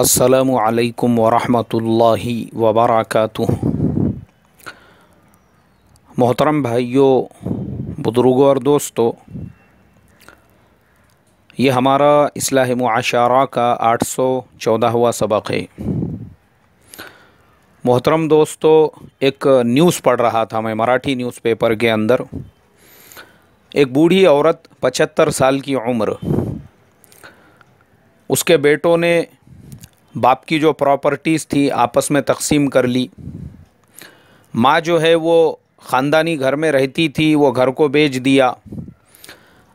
अस्सलामु अलैकुम वरहमतुल्लाहि वबरकातुहू। मोहतरम भाइयों, बुज़ुर्गों और दोस्तों, ये हमारा इस्लाह मुआशरा का 814वां सबक है। मोहतरम दोस्तों, एक न्यूज़ पढ़ रहा था मैं मराठी न्यूज़पेपर के अंदर। एक बूढ़ी औरत 75 साल की उम्र, उसके बेटों ने बाप की जो प्रॉपर्टीज़ थी आपस में तकसीम कर ली। माँ जो है वो ख़ानदानी घर में रहती थी, वो घर को बेच दिया।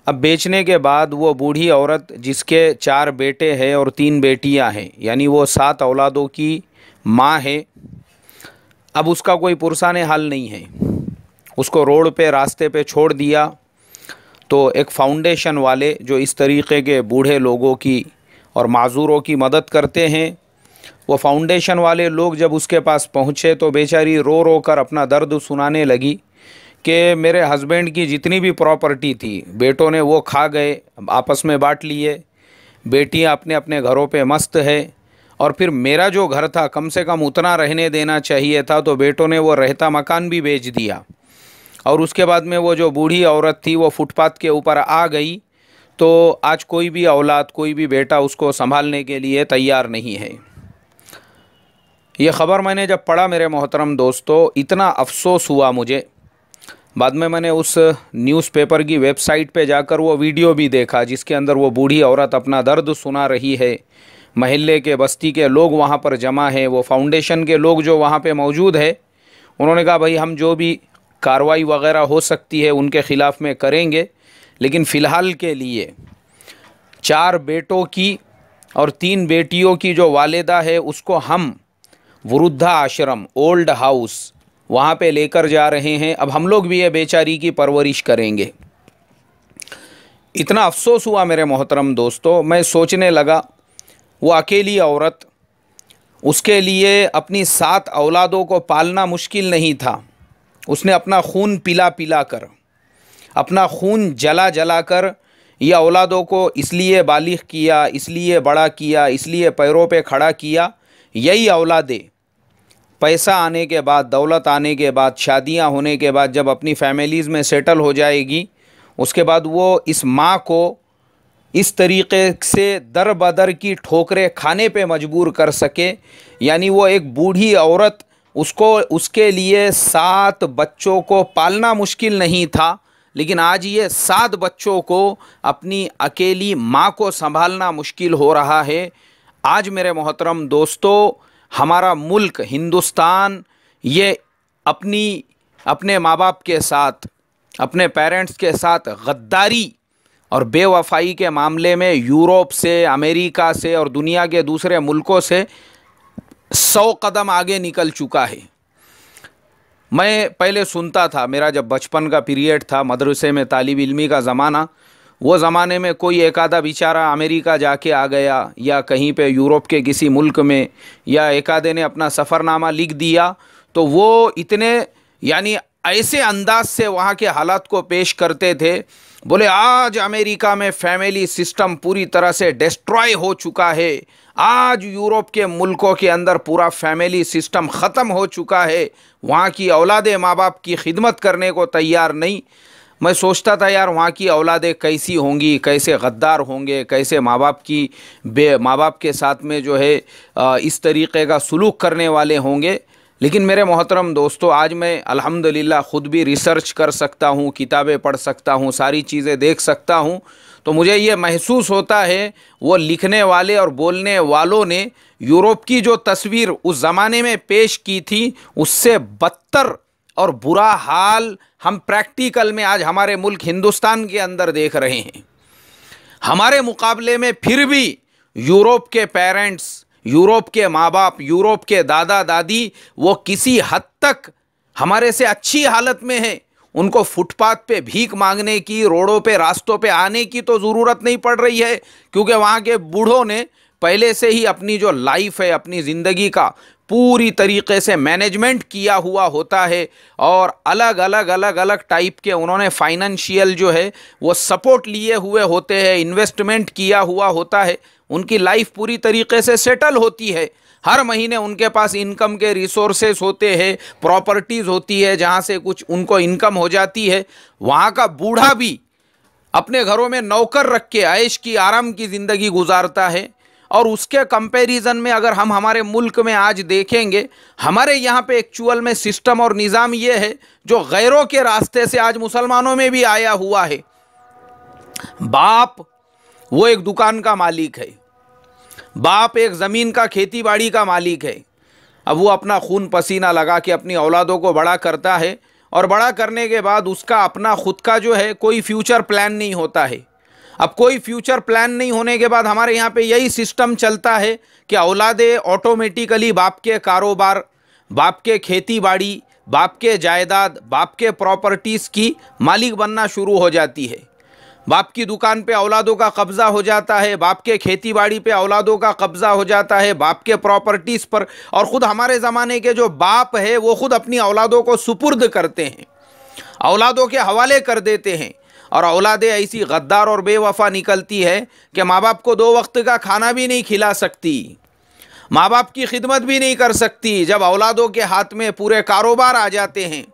अब बेचने के बाद वो बूढ़ी औरत, जिसके 4 बेटे हैं और 3 बेटियां हैं, यानी वो 7 औलादों की माँ है, अब उसका कोई पुरसाने हाल नहीं है। उसको रोड पे, रास्ते पे छोड़ दिया। तो एक फ़ाउंडेशन वाले जो इस तरीक़े के बूढ़े लोगों की और माज़ूरों की मदद करते हैं, वो फाउंडेशन वाले लोग जब उसके पास पहुँचे तो बेचारी रो रो कर अपना दर्द सुनाने लगी कि मेरे हस्बैंड की जितनी भी प्रॉपर्टी थी बेटों ने वो खा गए, आपस में बांट लिए। बेटियां अपने अपने घरों पे मस्त है, और फिर मेरा जो घर था कम से कम उतना रहने देना चाहिए था, तो बेटों ने वो रहता मकान भी बेच दिया। और उसके बाद में वो जो बूढ़ी औरत थी वो फुटपाथ के ऊपर आ गई। तो आज कोई भी औलाद, कोई भी बेटा उसको संभालने के लिए तैयार नहीं है। ये ख़बर मैंने जब पढ़ा मेरे मोहतरम दोस्तों, इतना अफसोस हुआ मुझे। बाद में मैंने उस न्यूज़पेपर की वेबसाइट पे जाकर वो वीडियो भी देखा जिसके अंदर वो बूढ़ी औरत अपना दर्द सुना रही है। महल्ले के, बस्ती के लोग वहाँ पर जमा हैं, वो फाउंडेशन के लोग जो वहाँ पे मौजूद है, उन्होंने कहा भाई हम जो भी कार्रवाई वगैरह हो सकती है उनके ख़िलाफ़ में करेंगे, लेकिन फ़िलहाल के लिए 4 बेटों की और 3 बेटियों की जो वालिदा है उसको हम वृद्धा आश्रम, ओल्ड हाउस, वहाँ पे लेकर जा रहे हैं। अब हम लोग भी ये बेचारी की परवरिश करेंगे। इतना अफसोस हुआ मेरे मोहतरम दोस्तों। मैं सोचने लगा, वो अकेली औरत, उसके लिए अपनी 7 औलादों को पालना मुश्किल नहीं था। उसने अपना खून पिला पिला कर, अपना खून जला जला कर ये औलादों को इसलिए बालिग किया, इसलिए बड़ा किया, इसलिए पैरों पे खड़ा किया। यही औलादें पैसा आने के बाद, दौलत आने के बाद, शादियां होने के बाद, जब अपनी फैमिलीज़ में सेटल हो जाएगी, उसके बाद वो इस माँ को इस तरीक़े से दर बदर की ठोकरें खाने पे मजबूर कर सके। यानी वो एक बूढ़ी औरत, उसको, उसके लिए 7 बच्चों को पालना मुश्किल नहीं था, लेकिन आज ये 7 बच्चों को अपनी अकेली माँ को संभालना मुश्किल हो रहा है। आज मेरे मोहतरम दोस्तों, हमारा मुल्क हिंदुस्तान, ये अपने माँ बाप के साथ, अपने पेरेंट्स के साथ गद्दारी और बेवफाई के मामले में यूरोप से, अमेरिका से और दुनिया के दूसरे मुल्कों से 100 कदम आगे निकल चुका है। मैं पहले सुनता था, मेरा जब बचपन का पीरियड था, मदरसे में तालिब इल्मी का ज़माना, वो ज़माने में कोई एक आधा बेचारा अमेरिका जाके आ गया या कहीं पे यूरोप के किसी मुल्क में, या एक आधे ने अपना सफ़रनामा लिख दिया, तो वो इतने यानी ऐसे अंदाज से वहाँ के हालात को पेश करते थे, बोले आज अमेरिका में फैमिली सिस्टम पूरी तरह से डिस्ट्रॉय हो चुका है, आज यूरोप के मुल्कों के अंदर पूरा फैमिली सिस्टम ख़त्म हो चुका है, वहाँ की औलादें माँ बाप की खिदमत करने को तैयार नहीं। मैं सोचता था यार वहाँ की औलादें कैसी होंगी, कैसे गद्दार होंगे, कैसे माँ बाप के साथ में जो है इस तरीक़े का सुलूक करने वाले होंगे। लेकिन मेरे मोहतरम दोस्तों, आज मैं अल्हम्दुलिल्लाह ख़ुद भी रिसर्च कर सकता हूँ, किताबें पढ़ सकता हूँ, सारी चीज़ें देख सकता हूँ, तो मुझे ये महसूस होता है वो लिखने वाले और बोलने वालों ने यूरोप की जो तस्वीर उस ज़माने में पेश की थी, उससे बदतर और बुरा हाल हम प्रैक्टिकल में आज हमारे मुल्क हिंदुस्तान के अंदर देख रहे हैं। हमारे मुकाबले में फिर भी यूरोप के पेरेंट्स, यूरोप के माँ बाप, यूरोप के दादा दादी, वो किसी हद तक हमारे से अच्छी हालत में हैं। उनको फुटपाथ पे भीख मांगने की, रोडों पे, रास्तों पे आने की तो ज़रूरत नहीं पड़ रही है, क्योंकि वहाँ के बूढ़ों ने पहले से ही अपनी जो लाइफ है, अपनी ज़िंदगी का पूरी तरीके से मैनेजमेंट किया हुआ होता है और अलग अलग अलग अलग टाइप के उन्होंने फाइनेंशियल जो है वो सपोर्ट लिए हुए होते हैं, इन्वेस्टमेंट किया हुआ होता है, उनकी लाइफ पूरी तरीके से सेटल होती है। हर महीने उनके पास इनकम के रिसोर्सेस होते हैं, प्रॉपर्टीज़ होती है जहाँ से कुछ उनको इनकम हो जाती है। वहाँ का बूढ़ा भी अपने घरों में नौकर रख के ऐश की आराम की ज़िंदगी गुजारता है। और उसके कंपैरिजन में अगर हम हमारे मुल्क में आज देखेंगे, हमारे यहाँ पे एक्चुअल में सिस्टम और निज़ाम ये है जो गैरों के रास्ते से आज मुसलमानों में भी आया हुआ है। बाप वो एक दुकान का मालिक है, बाप एक ज़मीन का खेती बाड़ी का मालिक है। अब वो अपना खून पसीना लगा के अपनी औलादों को बड़ा करता है और बड़ा करने के बाद उसका अपना खुद का जो है कोई फ्यूचर प्लान नहीं होता है। अब कोई फ्यूचर प्लान नहीं होने के बाद हमारे यहाँ पे यही सिस्टम चलता है कि औलादे ऑटोमेटिकली बाप के कारोबार, बाप के खेती बाड़ी, बाप के जायदाद, बाप के प्रॉपर्टीज़ की मालिक बनना शुरू हो जाती है। बाप की दुकान पे औलादों का कब्ज़ा हो जाता है, बाप के खेती बाड़ी पे औलादों का कब्ज़ा हो जाता है, बाप के प्रॉपर्टीज़ पर। और ख़ुद हमारे ज़माने के जो बाप है वो ख़ुद अपनी औलादों को सुपुर्द करते हैं, औलादों के हवाले कर देते हैं। और औलादें ऐसी गद्दार और बेवफा निकलती है कि माँ बाप को 2 वक्त का खाना भी नहीं खिला सकती, माँ बाप की खिदमत भी नहीं कर सकती। जब औलादों के हाथ में पूरे कारोबार आ जाते हैं,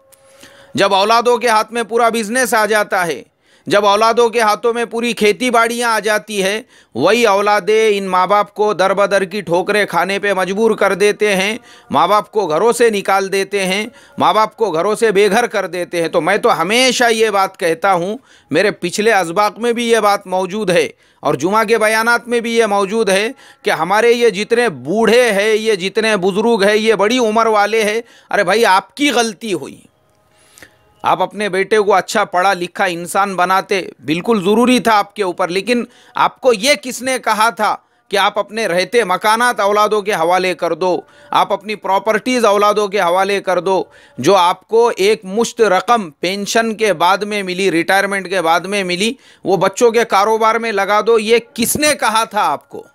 जब औलादों के हाथ में पूरा बिजनेस आ जाता है, जब औलादों के हाथों में पूरी खेती बाड़ियाँ आ जाती है, वही औलादे इन माँ बाप को दर बदर की ठोकरें खाने पे मजबूर कर देते हैं, माँ बाप को घरों से निकाल देते हैं, माँ बाप को घरों से बेघर कर देते हैं। तो मैं तो हमेशा ये बात कहता हूँ, मेरे पिछले अज़बाक में भी ये बात मौजूद है और जुमा के बयानात में भी ये मौजूद है कि हमारे ये जितने बूढ़े हैं, ये जितने बुज़ुर्ग हैं, ये बड़ी उम्र वाले हैं, अरे भाई आपकी गलती हुई, आप अपने बेटे को अच्छा पढ़ा लिखा इंसान बनाते, बिल्कुल ज़रूरी था आपके ऊपर, लेकिन आपको ये किसने कहा था कि आप अपने रहते मकानात औलादों के हवाले कर दो, आप अपनी प्रॉपर्टीज़ औलादों के हवाले कर दो, जो आपको एक मुश्त रकम पेंशन के बाद में मिली, रिटायरमेंट के बाद में मिली, वो बच्चों के कारोबार में लगा दो। ये किसने कहा था आपको?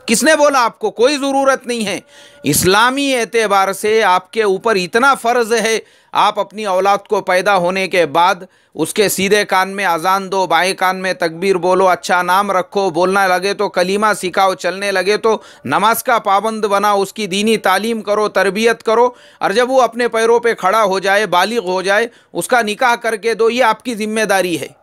किसने बोला आपको? कोई ज़रूरत नहीं है। इस्लामी एतबार से आपके ऊपर इतना फ़र्ज़ है, आप अपनी औलाद को पैदा होने के बाद उसके सीधे कान में अजान दो, बाएं कान में तकबीर बोलो, अच्छा नाम रखो, बोलना लगे तो कलीमा सिखाओ, चलने लगे तो नमाज का पाबंद बनाओ, उसकी दीनी तालीम करो, तरबियत करो, और जब वो अपने पैरों पे खड़ा हो जाए, बालिग हो जाए, उसका निकाह करके दो। ये आपकी ज़िम्मेदारी है।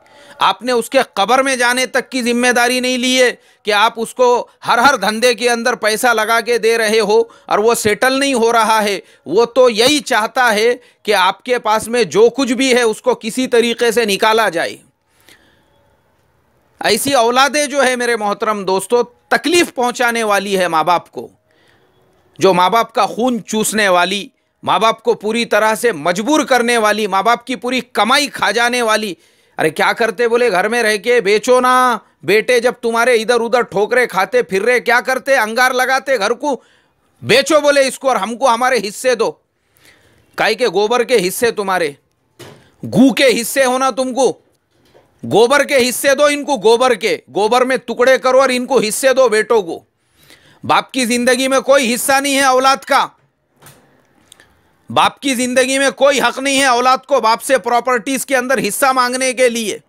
आपने उसके कब्र में जाने तक की जिम्मेदारी नहीं ली है कि आप उसको हर धंधे के अंदर पैसा लगा के दे रहे हो और वो सेटल नहीं हो रहा है। वो तो यही चाहता है कि आपके पास में जो कुछ भी है उसको किसी तरीके से निकाला जाए। ऐसी औलादें जो है मेरे मोहतरम दोस्तों, तकलीफ पहुंचाने वाली है माँ बाप को, जो माँ बाप का खून चूसने वाली, माँ बाप को पूरी तरह से मजबूर करने वाली, माँ बाप की पूरी कमाई खा जाने वाली। अरे क्या करते बोले, घर में रह के बेचो ना बेटे, जब तुम्हारे इधर उधर ठोकरे खाते फिर रहे, क्या करते, अंगार लगाते घर को, बेचो बोले इसको और हमको हमारे हिस्से दो। काई के गोबर के हिस्से तुम्हारे, गू के हिस्से होना तुमको, गोबर के हिस्से दो इनको, गोबर में टुकड़े करो और इनको हिस्से दो बेटों को। बाप की जिंदगी में कोई हिस्सा नहीं है औलाद का, बाप की जिंदगी में कोई हक नहीं है औलाद को बाप से प्रॉपर्टीज के अंदर हिस्सा मांगने के लिए।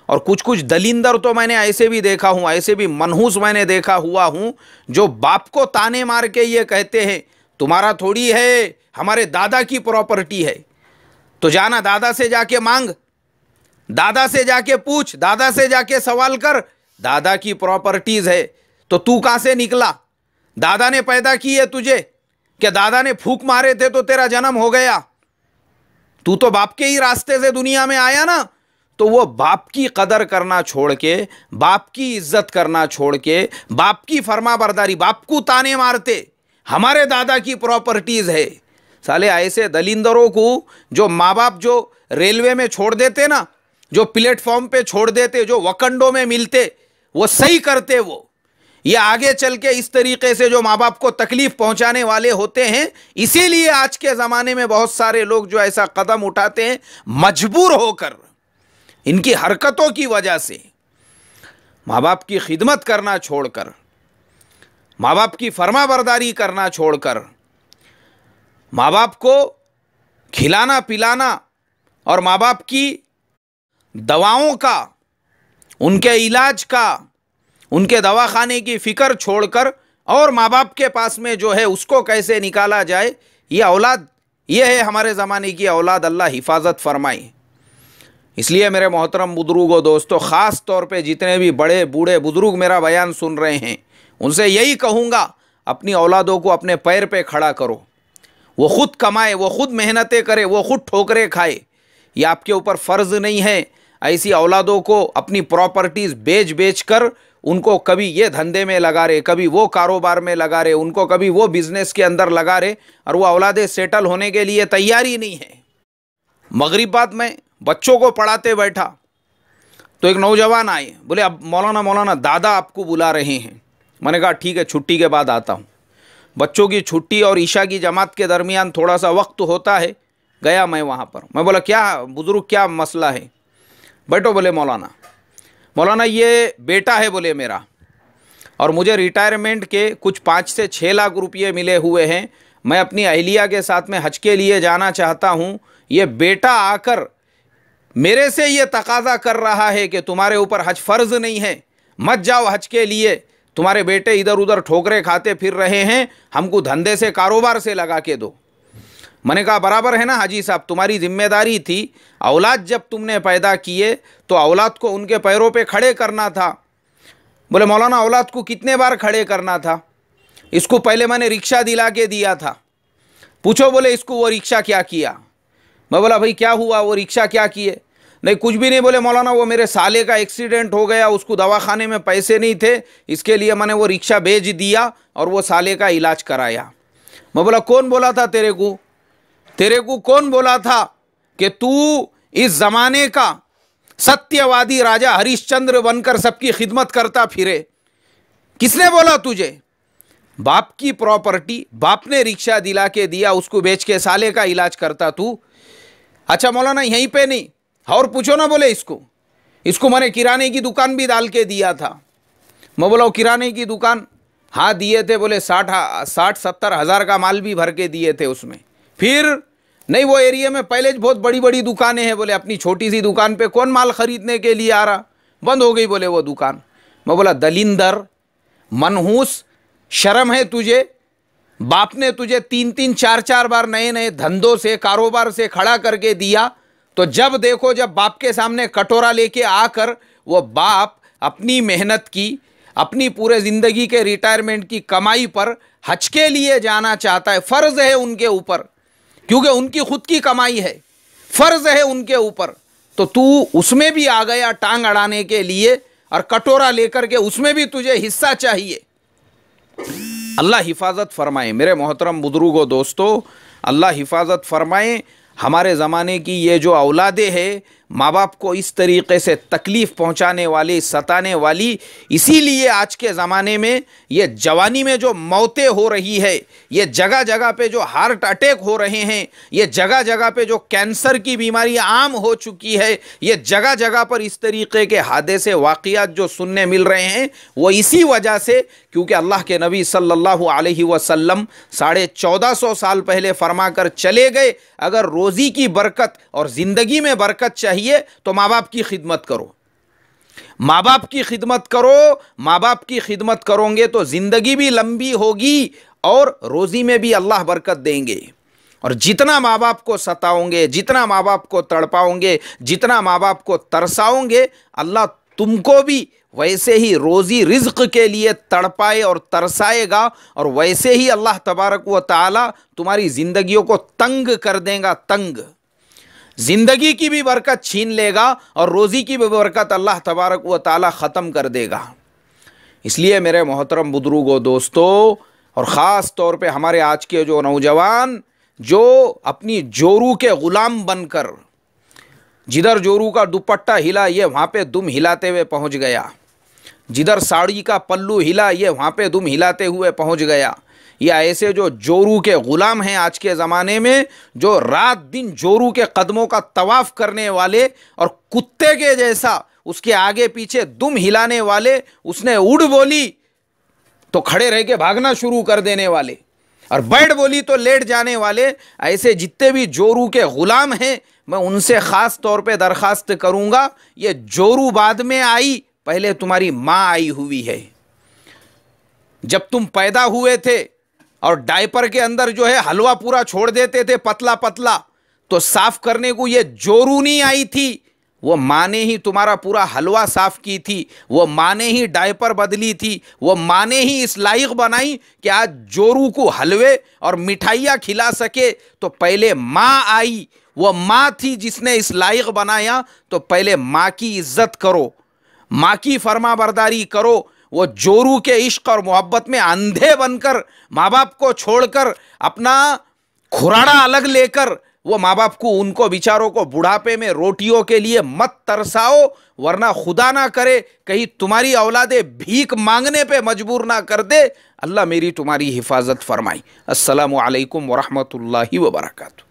और कुछ कुछ दलिंदर तो मैंने ऐसे भी देखा हूं, ऐसे भी मनहूस मैंने देखा हुआ हूं, जो बाप को ताने मार के ये कहते हैं तुम्हारा थोड़ी है, हमारे दादा की प्रॉपर्टी है, तो जाना दादा से जाके मांग, दादा से जाके पूछ, दादा से जाके सवाल कर, दादा की प्रॉपर्टीज है तो तू कहां से निकला? दादा ने पैदा की है तुझे, क्या दादा ने फूंक मारे थे तो तेरा जन्म हो गया? तू तो बाप के ही रास्ते से दुनिया में आया ना। तो वो बाप की कदर करना छोड़ के, बाप की इज्जत करना छोड़ के, बाप की फरमाबरदारी, बाप को ताने मारते हमारे दादा की प्रॉपर्टीज है। साले ऐसे दलिंदरों को जो माँ बाप जो रेलवे में छोड़ देते ना, जो प्लेटफॉर्म पे छोड़ देते, जो वकंडों में मिलते, वो सही करते। वो ये आगे चल के इस तरीके से जो माँ बाप को तकलीफ पहुंचाने वाले होते हैं, इसीलिए आज के ज़माने में बहुत सारे लोग जो ऐसा कदम उठाते हैं मजबूर होकर, इनकी हरकतों की वजह से, माँ बाप की खिदमत करना छोड़कर, माँ बाप की फरमाबरदारी करना छोड़कर, माँ बाप को खिलाना पिलाना और माँ बाप की दवाओं का, उनके इलाज का, उनके दवाखाने की फ़िक्र छोड़कर और माँ बाप के पास में जो है उसको कैसे निकाला जाए, ये औलाद, ये है हमारे ज़माने की औलाद। अल्लाह हिफाजत फरमाए। इसलिए मेरे मोहतरम बुजुर्गों दोस्तों, ख़ास तौर पे जितने भी बड़े बूढ़े बुजुर्ग मेरा बयान सुन रहे हैं, उनसे यही कहूँगा, अपनी औलादों को अपने पैर पे खड़ा करो। वो खुद कमाए, वो खुद मेहनतें करे, वो खुद ठोकरें खाए। ये आपके ऊपर फ़र्ज़ नहीं है ऐसी औलादों को अपनी प्रॉपर्टीज़ बेच बेच कर उनको कभी ये धंधे में लगा रहे, कभी वो कारोबार में लगा रहे, उनको कभी वो बिज़नेस के अंदर लगा रहे, और वो औलादें सेटल होने के लिए तैयार ही नहीं है। मगरिब बाद में बच्चों को पढ़ाते बैठा तो एक नौजवान आए, बोले अब मौलाना दादा आपको बुला रहे हैं। मैंने कहा ठीक है, छुट्टी के बाद आता हूँ। बच्चों की छुट्टी और ईशा की जमात के दरमियान थोड़ा सा वक्त होता है। गया मैं वहाँ पर। मैं बोला क्या बुजुर्ग, क्या मसला है? बैठो। बोले मौलाना ये बेटा है बोले मेरा, और मुझे रिटायरमेंट के कुछ 5 से 6 लाख रुपये मिले हुए हैं। मैं अपनी अहलिया के साथ में हज के लिए जाना चाहता हूँ। ये बेटा आकर मेरे से ये तकाजा कर रहा है कि तुम्हारे ऊपर हज फ़र्ज़ नहीं है, मत जाओ हज के लिए, तुम्हारे बेटे इधर उधर ठोकरे खाते फिर रहे हैं, हमको धंधे से कारोबार से लगा के दो। मैंने कहा बराबर है ना हाजी साहब, तुम्हारी जिम्मेदारी थी, औलाद जब तुमने पैदा किए तो औलाद को उनके पैरों पे खड़े करना था। बोले मौलाना औलाद को कितने बार खड़े करना था? इसको पहले मैंने रिक्शा दिला के दिया था। पूछो बोले इसको वो रिक्शा क्या किया? मैं बोला भाई क्या हुआ, वो रिक्शा क्या किए? नहीं कुछ भी नहीं। बोले मौलाना वो मेरे साले का एक्सीडेंट हो गया, उसको दवाखाने में पैसे नहीं थे, इसके लिए मैंने वो रिक्शा बेच दिया और वो साले का इलाज कराया। मैं बोला कौन बोला था तेरे को कौन बोला था कि तू इस जमाने का सत्यवादी राजा हरिश्चंद्र बनकर सबकी खिदमत करता फिरे? किसने बोला तुझे? बाप की प्रॉपर्टी बाप ने रिक्शा दिला के दिया, उसको बेच के साले का इलाज करता तू। अच्छा मौलाना यहीं पे नहीं, और पूछो ना। बोले इसको मैंने किराने की दुकान भी डाल के दिया था। मैं बोला किराने की दुकान? हाँ दिए थे। बोले 60-70 हज़ार का माल भी भर के दिए थे उसमें। फिर नहीं, वो एरिया में पहले बहुत बड़ी बड़ी दुकानें हैं। बोले अपनी छोटी सी दुकान पे कौन माल खरीदने के लिए आ रहा? बंद हो गई बोले वो दुकान। मैं बोला दलिंदर, मनहूस, शर्म है तुझे? बाप ने तुझे 3-3 4-4 बार नए नए धंधों से कारोबार से खड़ा करके दिया, तो जब देखो जब बाप के सामने कटोरा लेके आकर वो बाप अपनी मेहनत की, अपनी पूरे ज़िंदगी के रिटायरमेंट की कमाई पर हज के लिए जाना चाहता है, फ़र्ज़ है उनके ऊपर, क्योंकि उनकी खुद की कमाई है, फ़र्ज़ है उनके ऊपर, तो तू उसमें भी आ गया टांग अड़ाने के लिए और कटोरा लेकर के उसमें भी तुझे हिस्सा चाहिए। अल्लाह हिफाजत फरमाए। मेरे मोहतरम बुजुर्गों दोस्तों, अल्लाह हिफाजत फरमाए। हमारे ज़माने की ये जो औलादे हैं, माँ बाप को इस तरीक़े से तकलीफ़ पहुँचाने वाली, सताने वाली, इसीलिए आज के ज़माने में ये जवानी में जो मौतें हो रही है, ये जगह जगह पे जो हार्ट अटैक हो रहे हैं, ये जगह जगह पे जो कैंसर की बीमारी आम हो चुकी है, ये जगह जगह पर इस तरीक़े के हादसे वाक़ियात जो सुनने मिल रहे हैं, वो इसी वजह से, क्योंकि अल्लाह के नबी सल्लल्लाहु अलैहि वसल्लम 1450 साल पहले फरमा कर चले गए, अगर रोज़ी की बरकत और ज़िंदगी में बरकत चाहिए तो माँ बाप की खिदमत करो। माँ बाप की खिदमत करो। माँ बाप की खिदमत करोगे तो ज़िंदगी भी लंबी होगी और रोज़ी में भी अल्लाह बरकत देंगे। और जितना माँ बाप को सताओगे, जितना माँ बाप को तड़पाओगे, जितना माँ बाप को तरसाओगे, अल्लाह तुमको भी वैसे ही रोज़ी रिज़्क़ के लिए तड़पाए और तरसाएगा, और वैसे ही अल्लाह तबारक व तआला तुम्हारी ज़िंदगियों को तंग कर देगा। तंग ज़िंदगी की भी बरकत छीन लेगा और रोज़ी की भी बरकत अल्लाह तबारक व तआला ख़त्म कर देगा। इसलिए मेरे मोहतरम बुजुर्गों दोस्तों, और ख़ास तौर पे हमारे आज के जो नौजवान जो अपनी जोरू के ग़ुलाम बनकर, जिधर जोरू का दुपट्टा हिला ये वहाँ पे दुम हिलाते हुए पहुँच गया, जिधर साड़ी का पल्लू हिला ये वहाँ पे दुम हिलाते हुए पहुँच गया। या ऐसे जो जोरू के ग़ुलाम हैं आज के ज़माने में, जो रात दिन जोरू के कदमों का तवाफ़ करने वाले और कुत्ते के जैसा उसके आगे पीछे दुम हिलाने वाले, उसने उड़ बोली तो खड़े रह के भागना शुरू कर देने वाले, और बैठ बोली तो लेट जाने वाले ऐसे जितने भी जोरू के गुलाम हैं, मैं उनसे ख़ास तौर पे दरख्वास्त करूँगा, ये जोरू बाद में आई, पहले तुम्हारी माँ आई हुई है। जब तुम पैदा हुए थे और डायपर के अंदर जो है हलवा पूरा छोड़ देते थे पतला पतला, तो साफ करने को ये जोरू नहीं आई थी, वो माँ ने ही तुम्हारा पूरा हलवा साफ की थी, वो माँ ने ही डायपर बदली थी, वो माँ ने ही इस लायक बनाई कि आज जोरू को हलवे और मिठाइयाँ खिला सके। तो पहले माँ आई, वो माँ थी जिसने इस लायक बनाया। तो पहले माँ की इज्जत करो, माँ की फरमाबरदारी करो। वो जोरू के इश्क और मोहब्बत में अंधे बनकर माँ बाप को छोड़कर अपना खुराड़ा अलग लेकर वो माँ बाप को, उनको बेचारों को बुढ़ापे में रोटियों के लिए मत तरसाओ, वरना खुदा ना करे कहीं तुम्हारी औलादे भीख मांगने पे मजबूर ना कर दे। अल्लाह मेरी तुम्हारी हिफाजत फरमाई। अस्सलामु अलैकुम वरहमतुल्लाहि वबरकातुहू।